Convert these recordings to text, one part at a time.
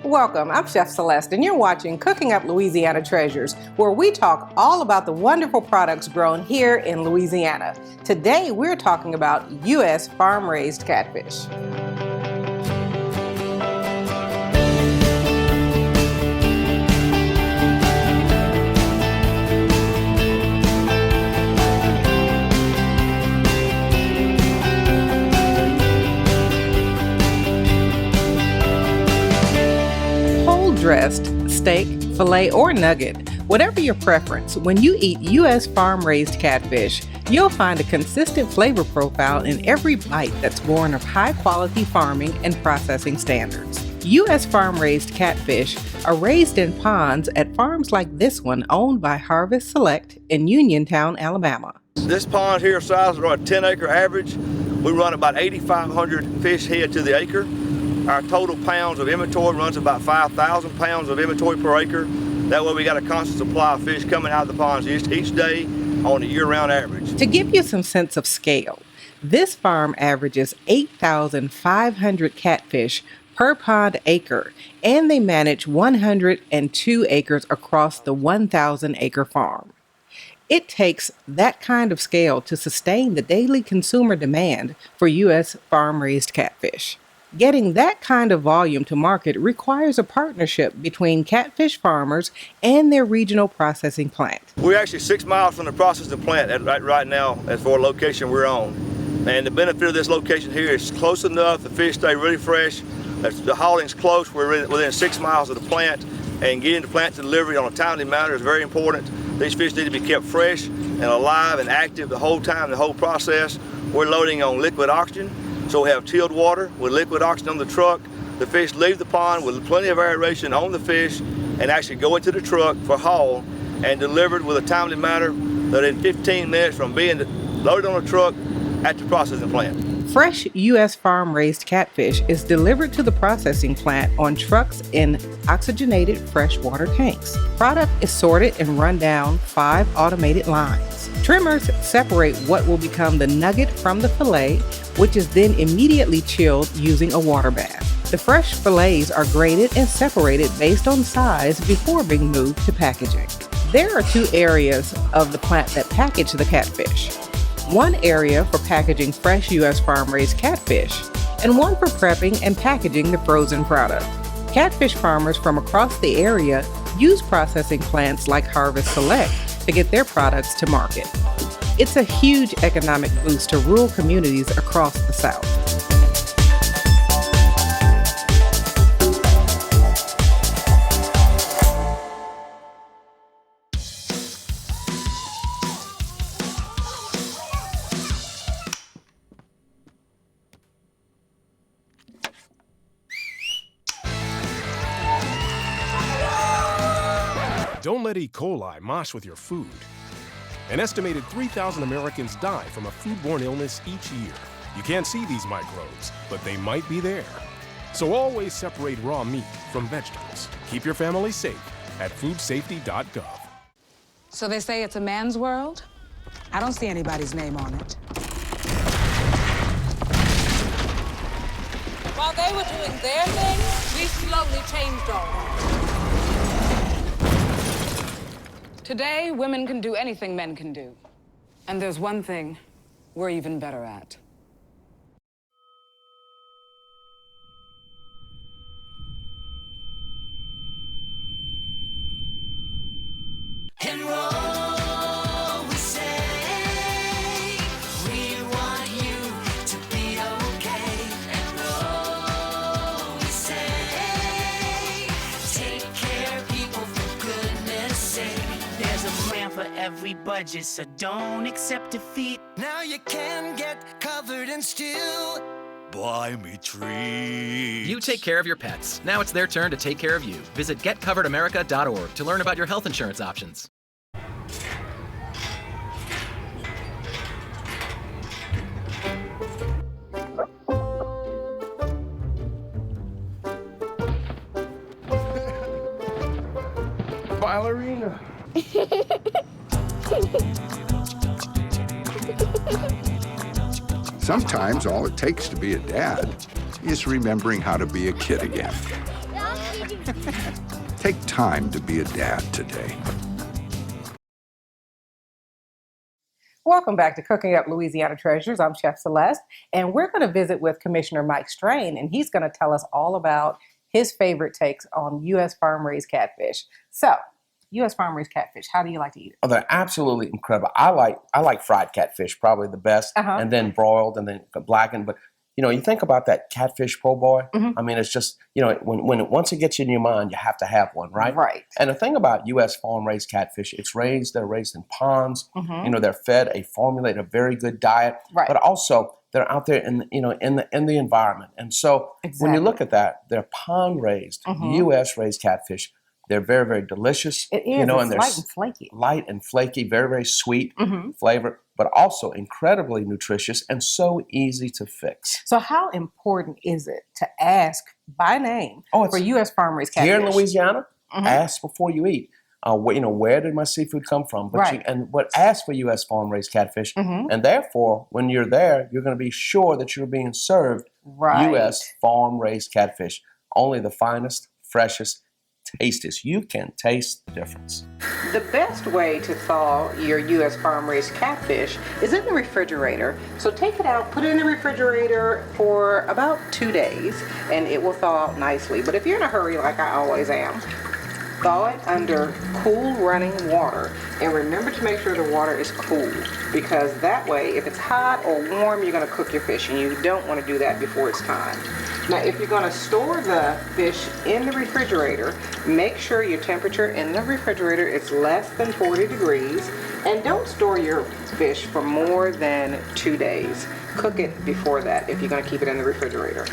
Welcome, I'm Chef Celeste, and you're watching Cooking Up Louisiana Treasures, where we talk all about the wonderful products grown here in Louisiana. Today, we're talking about U.S. farm-raised catfish. Dressed, steak, filet, or nugget, whatever your preference, when you eat U.S. farm-raised catfish, you'll find a consistent flavor profile in every bite that's born of high-quality farming and processing standards. U.S. farm-raised catfish are raised in ponds at farms like this one owned by Harvest Select in Uniontown, Alabama. This pond here size is around a 10-acre average. We run about 8,500 fish head to the acre. Our total pounds of inventory runs about 5,000 pounds of inventory per acre. That way we got a constant supply of fish coming out of the ponds each day on a year-round average. To give you some sense of scale, this farm averages 8,500 catfish per pond acre, and they manage 102 acres across the 1,000-acre farm. It takes that kind of scale to sustain the daily consumer demand for U.S. farm-raised catfish. Getting that kind of volume to market requires a partnership between catfish farmers and their regional processing plant. We're actually 6 miles from the processing plant right now as for a location we're on. And the benefit of this location here is close enough, the fish stay really fresh, the hauling's close, we're within 6 miles of the plant, and getting the plant to delivery on a timely manner is very important. These fish need to be kept fresh and alive and active the whole time, the whole process. We're loading on liquid oxygen. So we have chilled water with liquid oxygen on the truck. The fish leave the pond with plenty of aeration on the fish and actually go into the truck for haul and delivered with a timely manner that in 15 minutes from being loaded on the truck at the processing plant. Fresh U.S. farm-raised catfish is delivered to the processing plant on trucks in oxygenated freshwater tanks. Product is sorted and run down 5 automated lines. Trimmers separate what will become the nugget from the filet, which is then immediately chilled using a water bath. The fresh fillets are graded and separated based on size before being moved to packaging. There are 2 areas of the plant that package the catfish. One area for packaging fresh U.S. farm-raised catfish, and one for prepping and packaging the frozen product. Catfish farmers from across the area use processing plants like Harvest Select to get their products to market. It's a huge economic boost to rural communities across the South. Don't let E. coli mosh with your food. An estimated 3,000 Americans die from a foodborne illness each year. You can't see these microbes, but they might be there. So always separate raw meat from vegetables. Keep your family safe at foodsafety.gov. So they say it's a man's world? I don't see anybody's name on it. While they were doing their thing, we slowly changed ours. Today, women can do anything men can do. And there's one thing we're even better at. Enroll, we say, we want you to be okay. Enroll, we say, take care of people for goodness sake. There's a plan for every budget, so don't accept defeat. Now you can get covered and still buy me treats. You take care of your pets. Now it's their turn to take care of you. Visit getcoveredamerica.org to learn about your health insurance options. Ballerina. Sometimes all it takes to be a dad is remembering how to be a kid again. Take time to be a dad today. Welcome back to Cooking Up Louisiana Treasures. I'm Chef Celeste, and we're going to visit with Commissioner Mike Strain, and he's going to tell us all about his favorite takes on U.S. farm-raised catfish. So, U.S. farm-raised catfish, how do you like to eat it? Oh, they're absolutely incredible. I like fried catfish, probably the best, and then broiled and then blackened. But you know, you think about that catfish po' boy. I mean, it's just, you know, once it gets in your mind, you have to have one, right? Right. And the thing about U.S. farm-raised catfish, they're raised in ponds. You know, they're fed a formulated, a very good diet. Right. But also, they're out there in the environment. And so when you look at that, they're pond-raised, U.S.-raised catfish. They're very, very delicious. It is. You know, it's and they're light and flaky. Light and flaky, very, very sweet flavor, but also incredibly nutritious and so easy to fix. So how important is it to ask by name for U.S. farm-raised catfish? Here in Louisiana, ask before you eat. Where did my seafood come from? But ask for U.S. farm-raised catfish, and therefore, when you're there, you're going to be sure that you're being served U.S. farm-raised catfish. Only the finest, freshest, tastiest. You can taste the difference. The best way to thaw your U.S. farm-raised catfish is in the refrigerator. So take it out, put it in the refrigerator for about 2 days, and it will thaw out nicely. But if you're in a hurry, like I always am, thaw it under cool running water. And remember to make sure the water is cool, because that way, if it's hot or warm, you're going to cook your fish, and you don't want to do that before it's time. Now, if you're going to store the fish in the refrigerator, make sure your temperature in the refrigerator is less than 40 degrees, and don't store your fish for more than 2 days. Cook it before that if you're going to keep it in the refrigerator.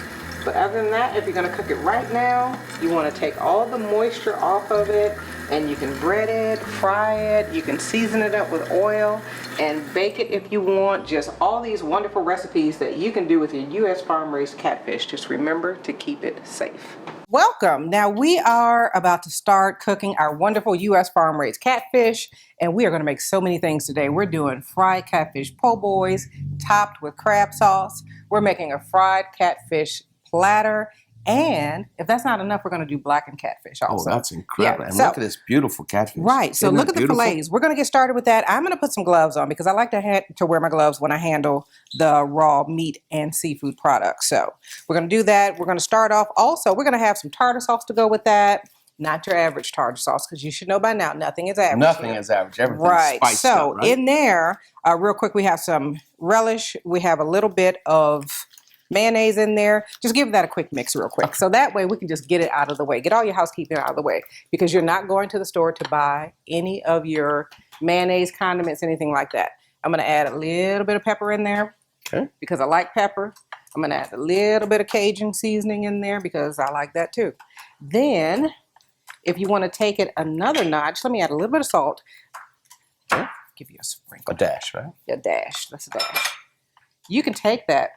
But other than that, if you're going to cook it right now, you want to take all the moisture off of it, and you can bread it, fry it, you can season it up with oil, and bake it if you want. Just all these wonderful recipes that you can do with your U.S. farm-raised catfish. Just remember to keep it safe. Welcome. Now we are about to start cooking our wonderful U.S. farm-raised catfish, and we are going to make so many things today. We're doing fried catfish po' boys topped with crab sauce. We're making a fried catfish platter, and if that's not enough, we're going to do blackened catfish also. Oh, that's incredible. Yeah, and so, look at this beautiful catfish. Right. So look at the fillets. We're going to get started with that. I'm going to put some gloves on because I like to wear my gloves when I handle the raw meat and seafood products. So we're going to do that. We're going to start off. Also, we're going to have some tartar sauce to go with that. Not your average tartar sauce, because you should know by now, nothing is average. Nothing is average. Everything's spiced up, right? In there, real quick, we have some relish. We have a little bit of mayonnaise in there. Just give that a quick mix real quick. So that way we can just get it out of the way. Get all your housekeeping out of the way, because you're not going to the store to buy any of your mayonnaise, condiments, anything like that. I'm going to add a little bit of pepper in there because I like pepper. I'm going to add a little bit of Cajun seasoning in there because I like that too. Then if you want to take it another notch, let me add a little bit of salt. Give you a sprinkle. A dash, right? A dash. That's a dash. You can take that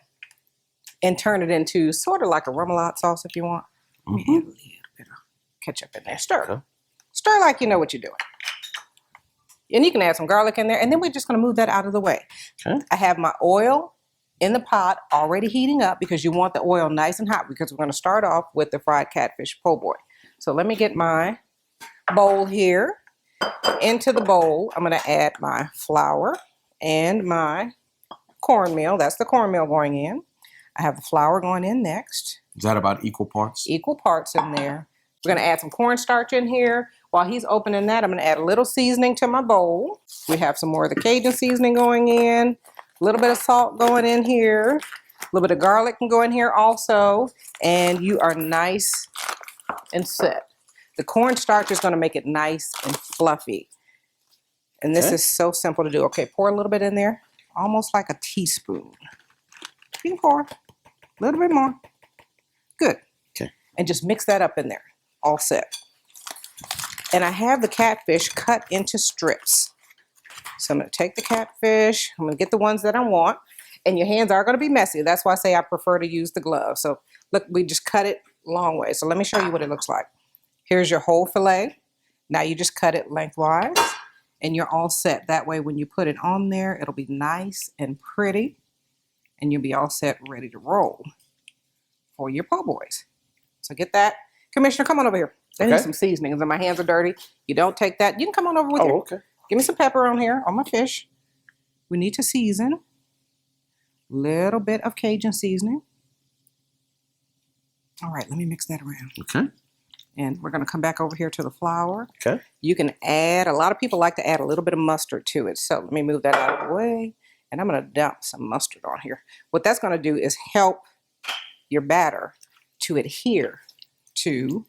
and turn it into sort of like a remoulade sauce if you want. Let me add a little bit of ketchup in there. Stir. Stir like you know what you're doing. And you can add some garlic in there, and then we're just going to move that out of the way. I have my oil in the pot already heating up because you want the oil nice and hot, because we're going to start off with the fried catfish po' boy. So let me get my bowl here. Into the bowl, I'm going to add my flour and my cornmeal. That's the cornmeal going in. I have the flour going in next. Is that about equal parts? Equal parts in there. We're going to add some cornstarch in here. While he's opening that, I'm going to add a little seasoning to my bowl. We have some more of the Cajun seasoning going in. A little bit of salt going in here. A little bit of garlic can go in here also. And you are nice and set. The cornstarch is going to make it nice and fluffy. And this is so simple to do. Okay, pour a little bit in there. Almost like a teaspoon. You can pour a little bit more. Good. Okay. And just mix that up in there. All set. And I have the catfish cut into strips. So I'm going to take the catfish. I'm going to get the ones that I want. And your hands are going to be messy. That's why I say I prefer to use the glove. So look, we just cut it long way. So let me show you what it looks like. Here's your whole fillet. Now you just cut it lengthwise. And you're all set. That way when you put it on there, it'll be nice and pretty. And you'll be all set, ready to roll for your po' boys. So get that Commissioner, come on over here. I need Okay. some seasonings and my hands are dirty. You don't take that. You can come on over with Oh, you. okay. Give me some pepper on here on my fish. We need to season. Little bit of Cajun seasoning. All right, let me mix that around. Okay. And we're going to come back over here to the flour. Okay. You can add, a lot of people like to add a little bit of mustard to it. So let me move that out of the way. And I'm going to dump some mustard on here. What that's going to do is help your batter to adhere to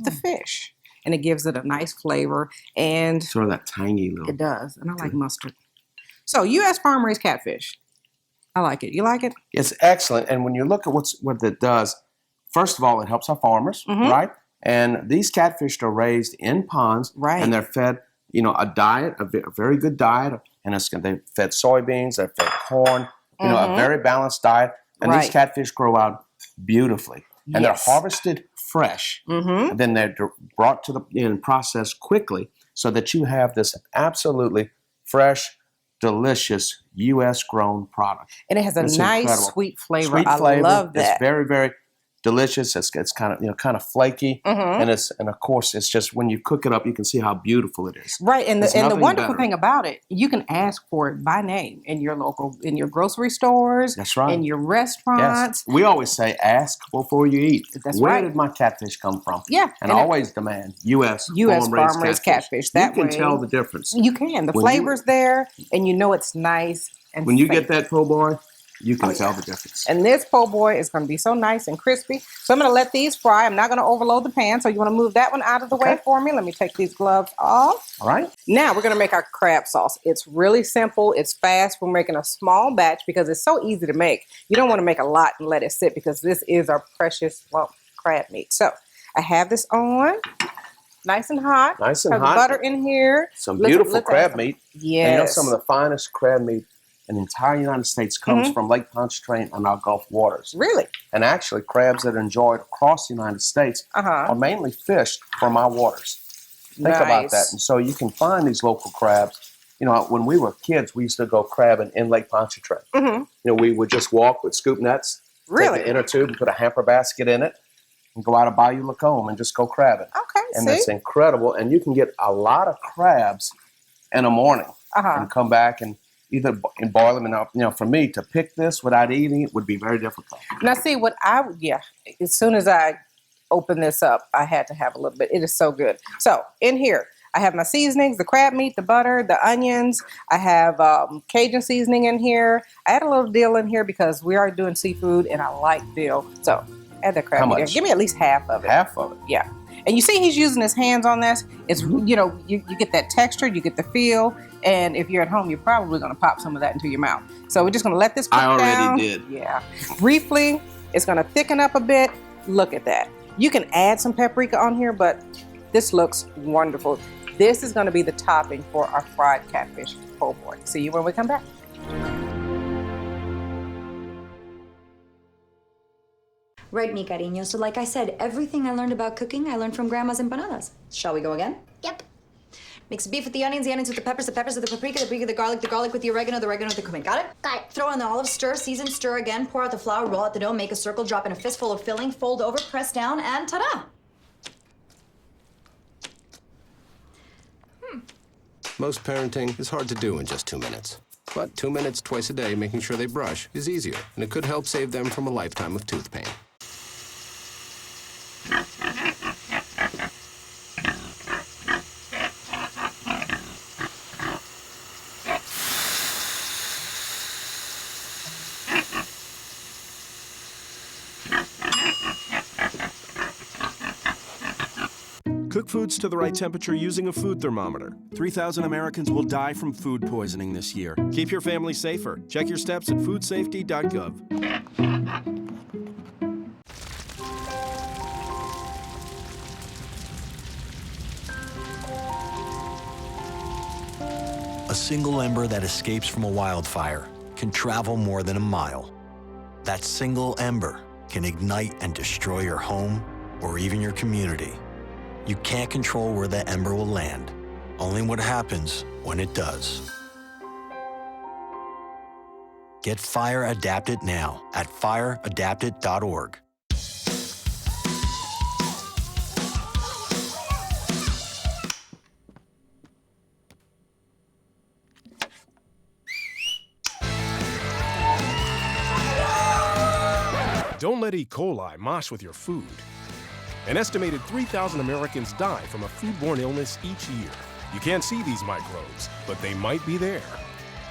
the fish. And it gives it a nice flavor. And Sort of that tiny little. it does. And I like mustard. So U.S. farm-raised catfish. I like it. You like it? It's excellent. And when you look at what it does, first of all, it helps our farmers, right? And these catfish are raised in ponds, Right. and they're fed, a diet, a very good diet, and they're fed soybeans, they're fed corn, a very balanced diet. And these Right. catfish grow out beautifully, and Yes. they're harvested fresh. And then they're brought to and processed quickly, so that you have this absolutely fresh, delicious U.S. grown product. And it has a It's nice incredible. sweet flavor. Sweet I flavor. love that. It's very, very delicious. It's kind of flaky, and of course it's just when you cook it up, you can see how beautiful it is. Right, and There's the nothing wonderful better. thing about it, you can ask for it by name in your grocery stores, That's right. in your Yes, restaurants. we always say ask before you eat. That's Where right. did my catfish come from? Yeah, and and always demand U.S. farm-raised catfish. That you can way- tell the difference. You can. The When you- flavor's there, and you know it's nice and When you safe. get that po' boy, you can tell the difference. And this po' boy is going to be so nice and crispy. So I'm going to let these fry. I'm not going to overload the pan. So you want to move that one out of the way Okay. for me? Let me take these gloves off. All right. Now we're going to make our crab sauce. It's really simple. It's fast. We're making a small batch because it's so easy to make. You don't want to make a lot and let it sit because this is our precious lump crab meat. So I have this on. Nice and hot. Nice and have hot. butter in here. Some Let's- beautiful let's add crab some- meat. Yes. And some of the finest crab meat in the entire United States comes from Lake Pontchartrain and our Gulf waters. Really? And actually, crabs that are enjoyed across the United States are mainly fished from our waters. Think about that. And so you can find these local crabs. When we were kids, we used to go crabbing in Lake Pontchartrain. We would just walk with scoop nets, Really? take the inner tube, and put a hamper basket in it, and go out of Bayou Lacombe and just go crabbing. Okay, And see? it's incredible. And you can get a lot of crabs in a morning and come back and either boil them. And for me to pick this without eating it would be very difficult. Now, see as soon as I open this up, I had to have a little bit. It is so good. So in here, I have my seasonings, the crab meat, the butter, the onions. I have Cajun seasoning in here. I add a little dill in here because we are doing seafood and I like dill. So add the crab How meat in. much? Give me at least half of it. Half of it. Yeah. And you see he's using his hands on this. It's, you get that texture, you get the feel. And if you're at home, you're probably going to pop some of that into your mouth. So we're just going to let this cook I already down. did. Yeah. Briefly, it's going to thicken up a bit. Look at that. You can add some paprika on here, but this looks wonderful. This is going to be the topping for our fried catfish po' boy. See you when we come back. Right, mi cariño. So like I said, everything I learned about cooking, I learned from Grandma's empanadas. Shall we go again? Yep. Mix the beef with the onions with the peppers with the paprika with the garlic with the oregano with the cumin. Got it? Got it. Throw in the olives, stir, season, stir again, pour out the flour, roll out the dough, make a circle, drop in a fistful of filling, fold over, press down, and ta-da! Most parenting is hard to do in just 2 minutes. But 2 minutes twice a day making sure they brush is easier, and it could help save them from a lifetime of tooth pain. Cook foods to the right temperature using a food thermometer. 3,000 Americans will die from food poisoning this year. Keep your family safer. Check your steps at foodsafety.gov. A single ember that escapes from a wildfire can travel more than a mile. That single ember can ignite and destroy your home or even your community. You can't control where that ember will land, only what happens when it does. Get Fire Adapted now at fireadapted.org. let E. coli mosh with your food. An estimated 3,000 Americans die from a foodborne illness each year. You can't see these microbes, but they might be there.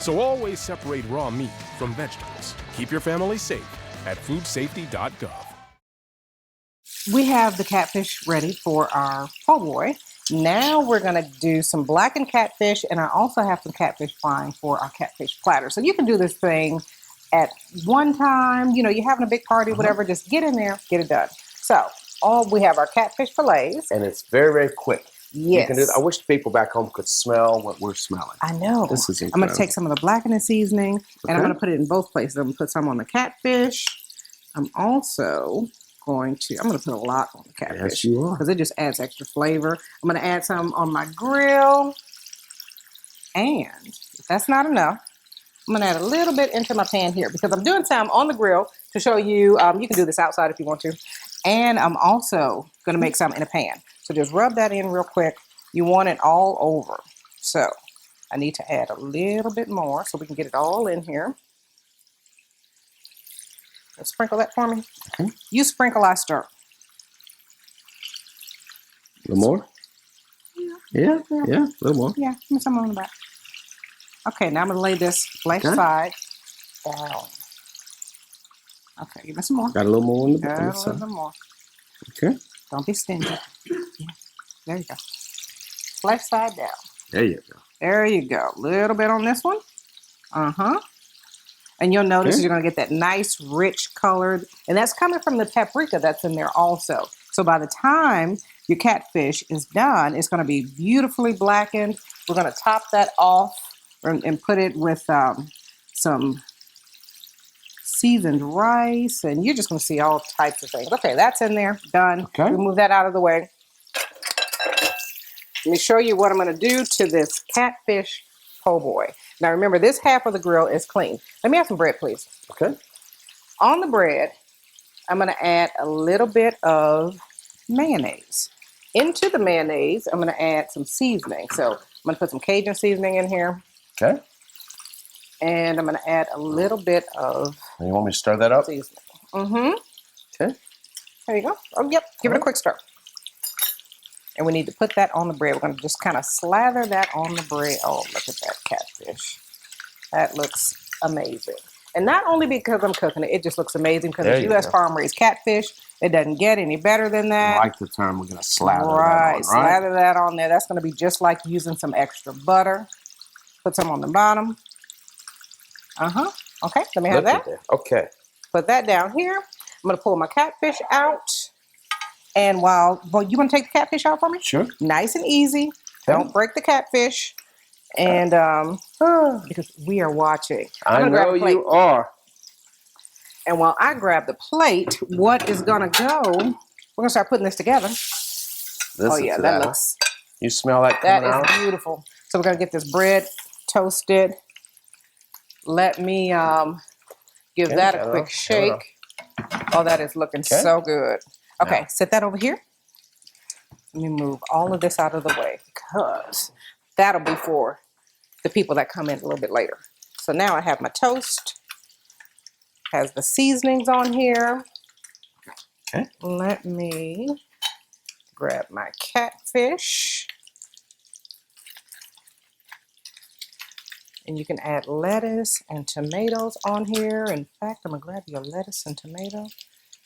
So always separate raw meat from vegetables. Keep your family safe at foodsafety.gov. We have the catfish ready for our po' boy. Now we're going to do some blackened catfish, and I also have some catfish frying for our catfish platter. So you can do this thing at one time. You know, you're having a big party, whatever. Just get in there, get it done. So we have our catfish fillets. And it's very, very quick. Yes. You can do, I wish the people back home could smell what we're smelling. I know. This is I'm incredible. going to take some of the blackening seasoning, and I'm going to put it in both places. I'm going to put some on the catfish. I'm also going to put a lot on the catfish. Yes, you are. Because it just adds extra flavor. I'm going to add some on my grill. And if that's not enough, I'm going to add a little bit into my pan here because I'm doing some on the grill to show you. You can do this outside if you want to. And I'm also going to make some in a pan. So just rub that in real quick. You want it all over. So I need to add a little bit more so we can get it all in here. Sprinkle that for me. Okay. You sprinkle, I stir. A little more? Yeah, a little more. Yeah, give me some on the back. Okay, now I'm going to lay this flesh side down. Okay, give me some more. Got a little more on the back. Got a little bit more. Okay. Don't be stingy. Yeah. There you go. Flesh side down. There you go. There you go. A little bit on this one. And you'll notice you're going to get that nice, rich colored, and that's coming from the paprika that's in there also. So by the time your catfish is done, it's going to be beautifully blackened. We're going to top that off and put it with some seasoned rice, and you're just going to see all types of things. Okay, that's in there. Done. Okay. We move that out of the way. Let me show you what I'm going to do to this catfish po' boy. Now remember, this half of the grill is clean. Let me have some bread, please. Okay. On the bread, I'm going to add a little bit of mayonnaise. Into the mayonnaise, I'm going to add some seasoning. So I'm going to put some Cajun seasoning in here. Okay. And I'm going to add a little bit of You want me to stir that up? seasoning. Okay. There you go. Oh, yep. Give it a quick stir. And we need to put that on the bread. We're going to just kind of slather that on the bread. Oh, look at that catfish. That looks amazing. And not only because I'm cooking it, it just looks amazing because it's U.S. farm-raised catfish. It doesn't get any better than that. I like the term. We're going to slather that on, right? Slather that on there. That's going to be just like using some extra butter. Put some on the bottom. Okay, let me have that. Okay. Put that down here. I'm going to pull my catfish out. And while you want to take the catfish out for me? Sure. Nice and easy. Don't break the catfish. And because we are watching. I know you are. And while I grab the plate, what is going to go? We're going to start putting this together. That looks. You smell that That coming out? is beautiful. So we're going to get this bread toasted. Let me give that a quick shake. Oh, that is looking so good. Okay, set that over here. Let me move all of this out of the way because that'll be for the people that come in a little bit later. So now I have my toast. Has the seasonings on here. Okay. Let me grab my catfish. And you can add lettuce and tomatoes on here. In fact, I'm going to grab your lettuce and tomato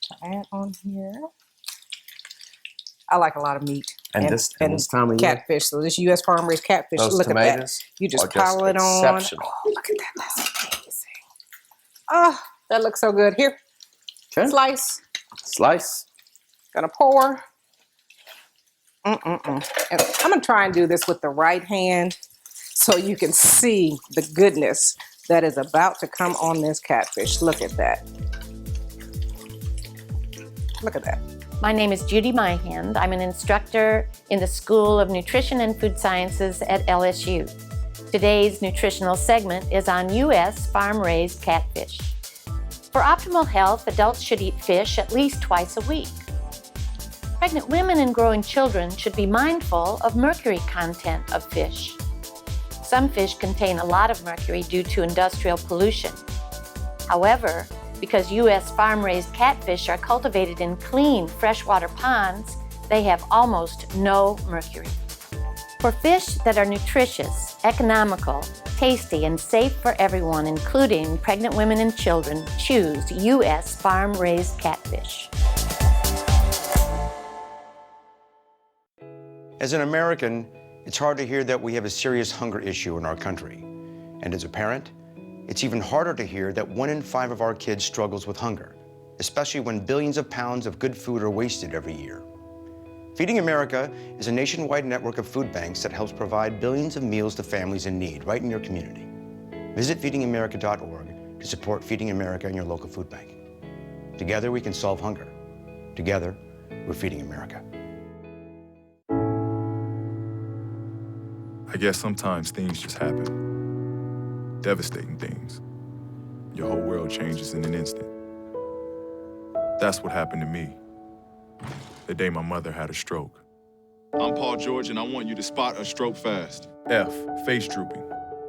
to add on here. I like a lot of meat. And this time of year, catfish. So this U.S. farm-raised catfish. those Look tomatoes at that. You just are pile it on. exceptional. Oh, look at that. That's amazing. Oh, that looks so good. Here, slice. Slice. Gonna pour. And I'm gonna try and do this with the right hand so you can see the goodness that is about to come on this catfish. Look at that. Look at that. My name is Judy Myhand. I'm an instructor in the School of Nutrition and Food Sciences at LSU. Today's nutritional segment is on U.S. farm-raised catfish. For optimal health, adults should eat fish at least twice a week. Pregnant women and growing children should be mindful of mercury content of fish. Some fish contain a lot of mercury due to industrial pollution. However, Because U.S. farm-raised catfish are cultivated in clean freshwater ponds, they have almost no mercury. For fish that are nutritious, economical, tasty, and safe for everyone, including pregnant women and children, choose U.S. farm-raised catfish. As an American, it's hard to hear that we have a serious hunger issue in our country. And as a parent, it's even harder to hear that 1 in 5 of our kids struggles with hunger, especially when billions of pounds of good food are wasted every year. Feeding America is a nationwide network of food banks that helps provide billions of meals to families in need right in your community. Visit feedingamerica.org to support Feeding America and your local food bank. Together we can solve hunger. Together, we're Feeding America. I guess sometimes things just happen. Devastating things. Your whole world changes in an instant. That's what happened to me the day my mother had a stroke. I'm Paul George, and I want you to spot a stroke fast. F, face drooping.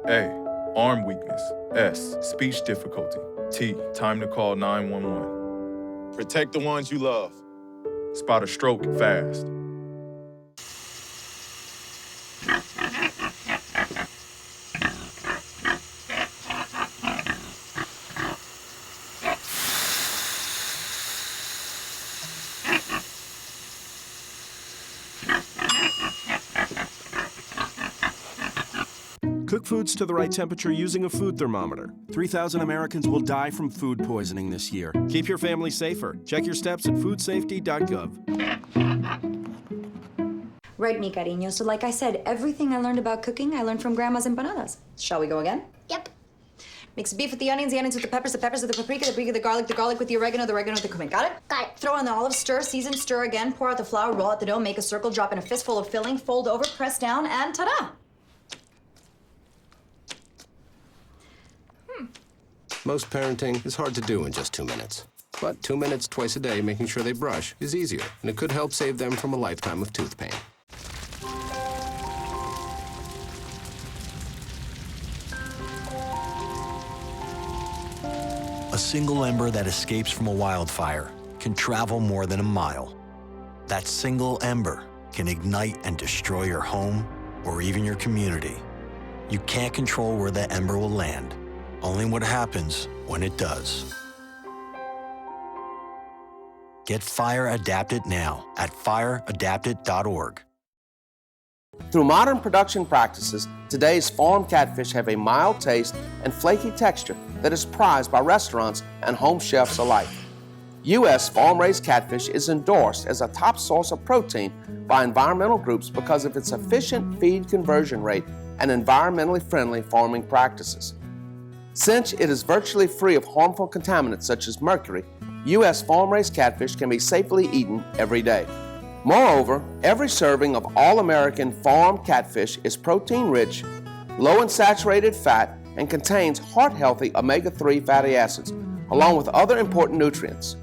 A, arm weakness. S, speech difficulty. T, time to call 911. Protect the ones you love. Spot a stroke fast. Cook foods to the right temperature using a food thermometer. 3,000 Americans will die from food poisoning this year. Keep your family safer. Check your steps at foodsafety.gov. Right, mi cariño. So like I said, everything I learned about cooking, I learned from Grandma's empanadas. Shall we go again? Yep. Mix the beef with the onions with the peppers with the paprika with the garlic with the oregano with the cumin. Got it? Got it. Throw on the olives, stir, season, stir again, pour out the flour, roll out the dough, make a circle, drop in a fistful of filling, fold over, press down, and ta-da! Most parenting is hard to do in just 2 minutes. But 2 minutes twice a day making sure they brush is easier, and it could help save them from a lifetime of tooth pain. A single ember that escapes from a wildfire can travel more than a mile. That single ember can ignite and destroy your home or even your community. You can't control where the ember will land, only what happens when it does. Get Fire Adapted now at fireadapted.org. Through modern production practices, today's farm catfish have a mild taste and flaky texture that is prized by restaurants and home chefs alike. U.S. farm-raised catfish is endorsed as a top source of protein by environmental groups because of its efficient feed conversion rate and environmentally friendly farming practices. Since it is virtually free of harmful contaminants such as mercury, U.S. farm-raised catfish can be safely eaten every day. Moreover, every serving of all-American farm catfish is protein-rich, low in saturated fat, and contains heart-healthy omega-3 fatty acids, along with other important nutrients.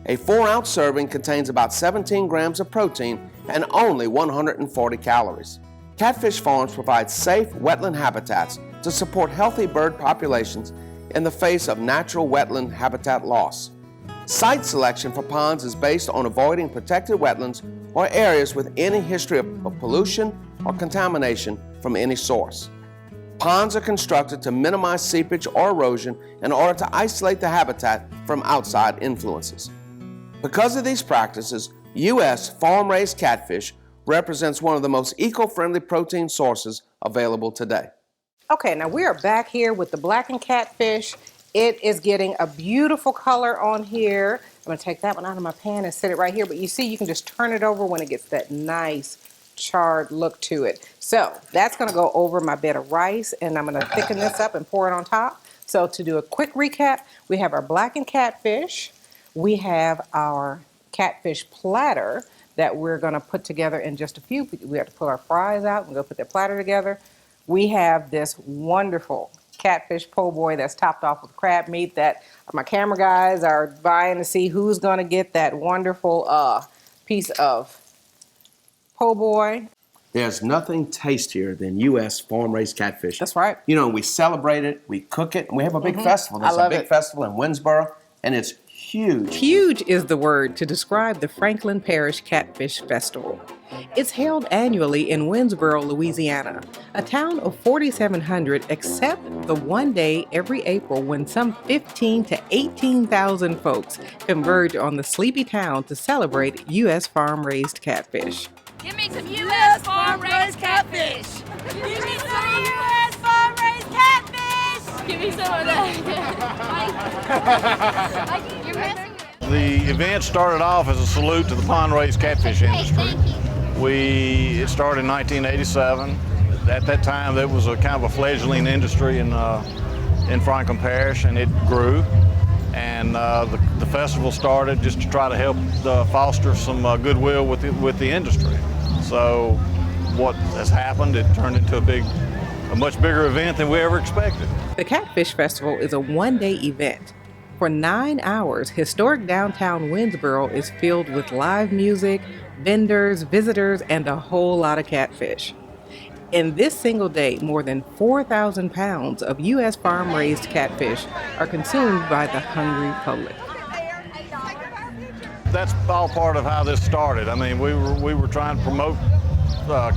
A 4-ounce serving contains about 17 grams of protein and only 140 calories. Catfish farms provide safe wetland habitats to support healthy bird populations in the face of natural wetland habitat loss. Site selection for ponds is based on avoiding protected wetlands or areas with any history of pollution or contamination from any source. Ponds are constructed to minimize seepage or erosion in order to isolate the habitat from outside influences. Because of these practices, U.S. farm-raised catfish represents one of the most eco-friendly protein sources available today. Okay, now we are back here with the blackened catfish. It is getting a beautiful color on here. I'm gonna take that one out of my pan and set it right here, but you see you can just turn it over when it gets that nice charred look to it. So that's gonna go over my bed of rice, and I'm gonna thicken this up and pour it on top. So to do a quick recap, we have our blackened catfish, we have our catfish platter that we're gonna put together in just a few. We have to pull our fries out and go put that platter together. We have this wonderful catfish po' boy that's topped off with crab meat that my camera guys are vying to see who's gonna get that wonderful piece of po' boy. There's nothing tastier than U.S. farm-raised catfish. That's right. You know, we celebrate it, we cook it, and we have a big festival. There's a big festival in Winsboro, and it's huge. Huge is the word to describe the Franklin Parish Catfish Festival. It's held annually in Winsboro, Louisiana, a town of 4,700, except the one day every April when some 15 to 18,000 folks converge on the sleepy town to celebrate U.S. farm-raised catfish. Give me some U.S. farm-raised catfish. Give me some U.S. farm-raised catfish. Give me some of that. The event started off as a salute to the pond-raised catfish industry. It started in 1987. At that time, there was a kind of a fledgling industry in Franklin Parish, and it grew. And the festival started just to try to help foster some goodwill with the industry. So what has happened, it turned into a much bigger event than we ever expected. The Catfish Festival is a one-day event. For 9 hours, historic downtown Winsboro is filled with live music, vendors, visitors, and a whole lot of catfish. In this single day, more than 4,000 pounds of U.S. farm-raised catfish are consumed by the hungry public. That's all part of how this started. I mean, we were trying to promote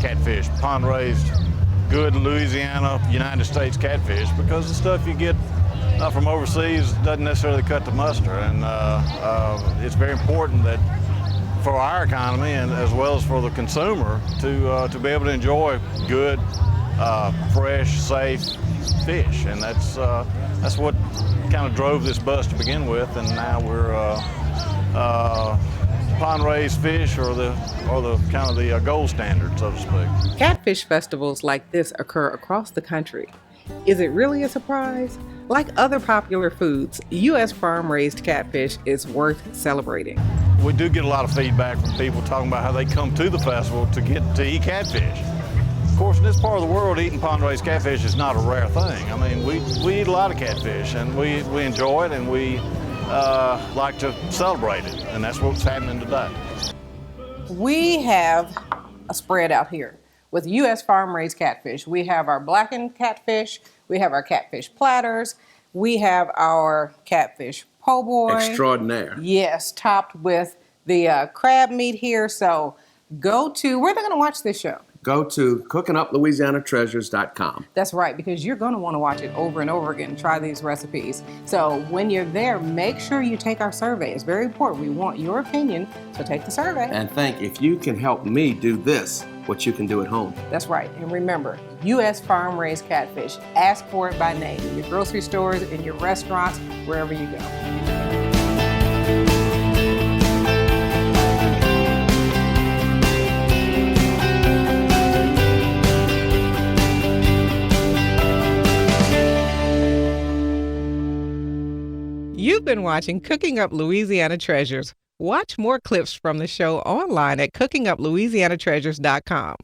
catfish, pond-raised, good Louisiana, United States catfish, because the stuff you get from overseas doesn't necessarily cut the mustard. And it's very important that for our economy and as well as for the consumer to be able to enjoy good, fresh, safe fish. And that's what kind of drove this bus to begin with. And now we're pond-raised fish or the kind of the gold standard, so to speak. Catfish festivals like this occur across the country. Is it really a surprise? Like other popular foods, U.S. farm-raised catfish is worth celebrating. We do get a lot of feedback from people talking about how they come to the festival to eat catfish. Of course, in this part of the world, eating pond-raised catfish is not a rare thing. I mean, we eat a lot of catfish, and we enjoy it, and we like to celebrate it, and that's what's happening today. We have a spread out here with U.S. farm-raised catfish. We have our blackened catfish, we have our catfish platters, we have our catfish po' boy. Extraordinaire. Yes, topped with the crab meat here. So where are they going to watch this show? Go to cookinguplouisianatreasures.com. That's right, because you're going to want to watch it over and over again and try these recipes. So when you're there, make sure you take our survey. It's very important. We want your opinion, so take the survey. And think, if you can help me do this, what you can do at home. That's right. And remember, U.S. farm-raised catfish. Ask for it by name in your grocery stores, in your restaurants, wherever you go. You've been watching Cooking Up Louisiana Treasures. Watch more clips from the show online at cookinguplouisianatreasures.com.